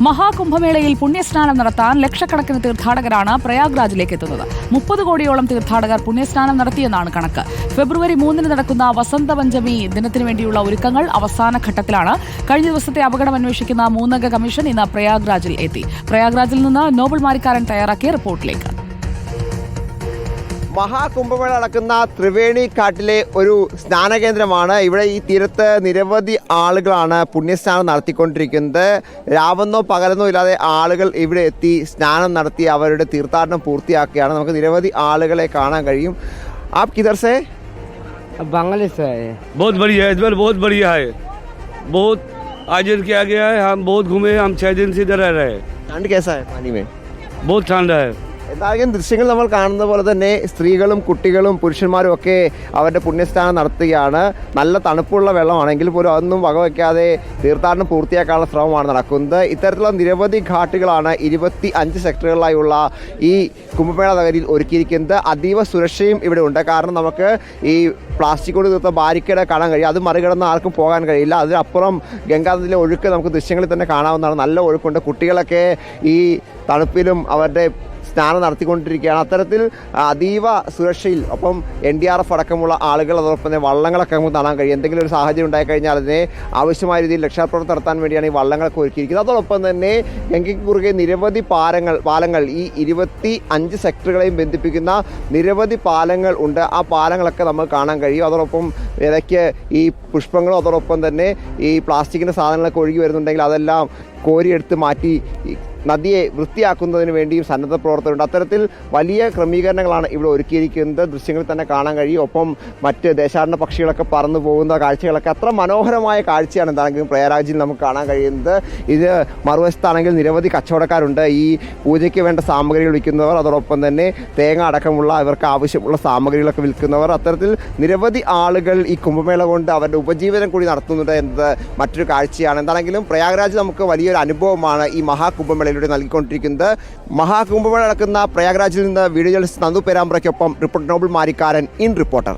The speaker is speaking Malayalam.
മഹാകുംഭമേളയിൽ പുണ്യസ്നാനം നടത്താൻ ലക്ഷക്കണക്കിന് തീർത്ഥാടകരാണ് പ്രയാഗ്രാജിലേക്ക് എത്തുന്നത്. 30 കോടിയോളം തീർത്ഥാടകർ പുണ്യസ്നാനം നടത്തിയെന്നാണ് കണക്ക്. ഫെബ്രുവരി 3 നടക്കുന്ന വസന്തപഞ്ചമി ദിനത്തിനു വേണ്ടിയുള്ള ഒരുക്കങ്ങൾ അവസാന ഘട്ടത്തിലാണ്. കഴിഞ്ഞ ദിവസത്തെ അപകടം അന്വേഷിക്കുന്ന 3 കമ്മീഷൻ ഇന്ന് പ്രയാഗ്രാജിൽ എത്തി. പ്രയാഗ്രാജിൽ നിന്ന് നോബൽ മാരിക്കാരൻ തയ്യാറാക്കിയ റിപ്പോർട്ടിലേക്ക്. മഹാകുംഭമേള നടക്കുന്ന ത്രിവേണി ഘാട്ടിലെ ഒരു സ്നാനകേന്ദ്രമാണ്. ഇവിടെ ഈ തീരത്ത് നിരവധി ആളുകളാണ് പുണ്യസ്നാനം നടത്തിക്കൊണ്ടിരിക്കുന്നത്. രാവെന്നോ പകലെന്നോ ഇല്ലാതെ ആളുകൾ ഇവിടെ എത്തി സ്നാനം നടത്തി അവരുടെ തീർത്ഥാടനം പൂർത്തിയാക്കുകയാണ്. നമുക്ക് നിരവധി ആളുകളെ കാണാൻ കഴിയും. आप किधर से? बांग्लादेश से आए हैं। बहुत बढ़िया है, इस बार बहुत बढ़िया है, बहुत आयोजन किया गया है। हम बहुत घूमे, हम 6 दिन से इधर रह रहे हैं। ठंड कैसा है पानी में? बहुत ठंडा है. എന്തായാലും ദൃശ്യങ്ങൾ നമ്മൾ കാണുന്ന പോലെ തന്നെ സ്ത്രീകളും കുട്ടികളും പുരുഷന്മാരും ഒക്കെ അവരുടെ പുണ്യസ്നാനം നടത്തുകയാണ്. നല്ല തണുപ്പുള്ള വെള്ളമാണെങ്കിൽ പോലും അതൊന്നും വകവയ്ക്കാതെ തീർത്ഥാടനം പൂർത്തിയാക്കാനുള്ള ശ്രമമാണ് നടക്കുന്നത്. ഇത്തരത്തിലുള്ള നിരവധി ഘാട്ടുകളാണ് 25 സെക്ടറുകളിലായുള്ള ഈ കുംഭമേള നഗരിയിൽ ഒരുക്കിയിരിക്കുന്നത്. അതീവ സുരക്ഷയും ഇവിടെ ഉണ്ട്. കാരണം നമുക്ക് ഈ പ്ലാസ്റ്റിക് കൊണ്ട് തീർത്ത ബാരിക്കേഡ് കാണാൻ കഴിയും. അത് മറികടന്ന് ആർക്കും പോകാൻ കഴിയില്ല. അതിനപ്പുറം ഗംഗാനദിയിലെ ഒഴുക്ക് നമുക്ക് ദൃശ്യങ്ങളിൽ തന്നെ കാണാവുന്നതാണ്. നല്ല ഒഴുക്കുണ്ട്. കുട്ടികളൊക്കെ ഈ തണുപ്പിലും അവരുടെ സ്നാനം നടത്തിക്കൊണ്ടിരിക്കുകയാണ്. അത്തരത്തിൽ അതീവ സുരക്ഷയിൽ ഒപ്പം NDRF അടക്കമുള്ള ആളുകൾ, അതോടൊപ്പം തന്നെ വള്ളങ്ങളൊക്കെ നമുക്ക് കാണാൻ കഴിയും. എന്തെങ്കിലും ഒരു സാഹചര്യം ഉണ്ടായിക്കഴിഞ്ഞാൽ അതിനെ ആവശ്യമായ രീതിയിൽ രക്ഷാപ്രവർത്തനം നടത്താൻ വേണ്ടിയാണ് ഈ വള്ളങ്ങളൊക്കെ ഒരുക്കിയിരിക്കുന്നത്. അതോടൊപ്പം തന്നെ ഗംഗയ്ക്ക് കുറുകെ നിരവധി പാലങ്ങൾ ഈ 25 സെക്ടറുകളെയും ബന്ധിപ്പിക്കുന്ന നിരവധി പാലങ്ങൾ ഉണ്ട്. ആ പാലങ്ങളൊക്കെ നമുക്ക് കാണാൻ കഴിയും. അതോടൊപ്പം ഇടയ്ക്ക് ഈ പുഷ്പങ്ങളും അതോടൊപ്പം തന്നെ ഈ പ്ലാസ്റ്റിക്കിൻ്റെ സാധനങ്ങളൊക്കെ ഒഴുകി വരുന്നുണ്ടെങ്കിൽ അതെല്ലാം കോരിയെടുത്ത് മാറ്റി നദിയെ വൃത്തിയാക്കുന്നതിന് വേണ്ടിയും സന്നദ്ധ പ്രവർത്തകരുണ്ട്. അത്തരത്തിൽ വലിയ ക്രമീകരണങ്ങളാണ് ഇവിടെ ഒരുക്കിയിരിക്കുന്നത്. ദൃശ്യങ്ങളിൽ തന്നെ കാണാൻ കഴിയും. ഒപ്പം മറ്റ് ദേശാടന പക്ഷികളൊക്കെ പറന്നു പോകുന്ന കാഴ്ചകളൊക്കെ അത്ര മനോഹരമായ കാഴ്ചയാണ് എന്താണെങ്കിലും പ്രയാഗ്രാജിൽ നമുക്ക് കാണാൻ കഴിയുന്നത്. ഇത് മറുവശത്താണെങ്കിൽ നിരവധി കച്ചവടക്കാരുണ്ട്. ഈ പൂജയ്ക്ക് വേണ്ട സാമഗ്രികൾ വിൽക്കുന്നവർ, അതോടൊപ്പം തന്നെ തേങ്ങ അടക്കമുള്ള ഇവർക്ക് ആവശ്യമുള്ള സാമഗ്രികളൊക്കെ വിൽക്കുന്നവർ. അത്തരത്തിൽ നിരവധി ആളുകൾ ഈ കുംഭമേള കൊണ്ട് അവരുടെ ഉപജീവനം കൂടി നടത്തുന്നുണ്ട് എന്നത് മറ്റൊരു കാഴ്ചയാണ്. എന്താണെങ്കിലും പ്രയാഗ്രാജ് നമുക്ക് വലിയൊരു അനുഭവമാണ് ഈ മഹാകുംഭമേള നൽകിക്കൊണ്ടിരിക്കുന്നത്. മഹാകുംഭമേള നടക്കുന്ന പ്രയാഗ്രാജിൽ നിന്ന് വീഡിയോ ജേർണലിസ്റ്റ് നന്ദു പേരാമ്പ്രയ്ക്കൊപ്പം reporter Nobel Marikkaran, in reporter.